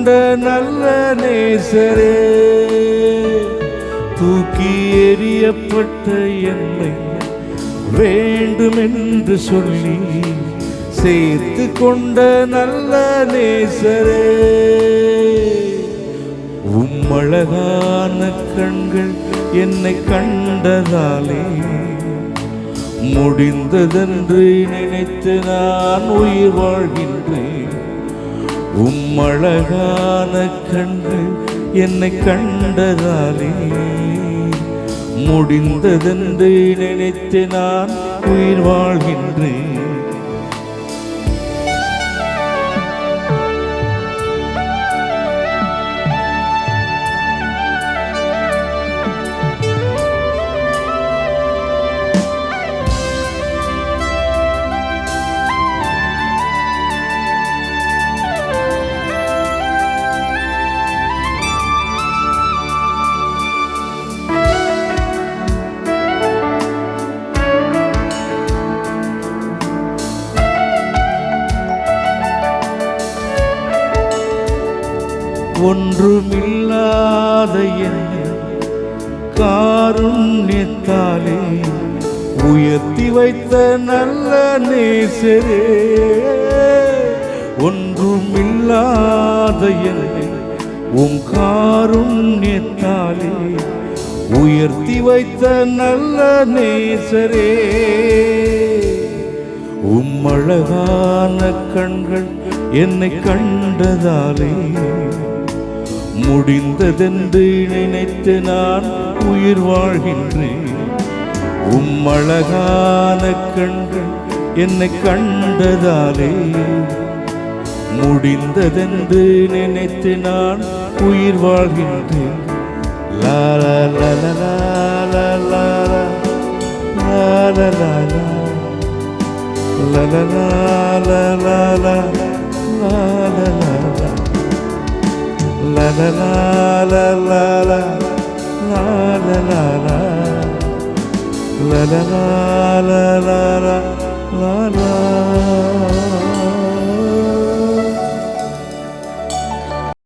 கொண்ட நல்ல நேசரே, தூக்கி எறியப்பட்ட என்னை வேண்டுமென்று சொல்லி சேர்த்து கொண்ட நல்ல நேசரே, உம்மழகான கண்கள் என்னை கண்டதாலே முடிந்ததென்று நினைத்து நான் உயிர் வாழ்கின்றேன். உம்மழகான கண்கள் என்னை கண்டதாலே முடிந்ததென்று நினைத்து நான் உயிர் வாழ்கின்றேன். ஒன்றுமில்லாத என்னை காருண்யத்தாலே உயர்த்தி வைத்த நல்ல நேசரே, ஒன்றுமில்லாத என்னை உம் காருண்யத்தாலே உயர்த்தி வைத்த நல்ல நேசரே, உம்மழகான கண்கள் என்னை கண்டதாலே முடிந்ததென்று நினைத்து நான் உயிர் வாழ்கின்றேன். உம்மழகான கண்கள் என்னை கண்டதாலே முடிந்ததென்று நினைத்து நான் உயிர் வாழ்கின்றேன். லா லா லா லா லா லா லா லா லா லா லா லா லா லா la la la la la la la la la la la la la la la la la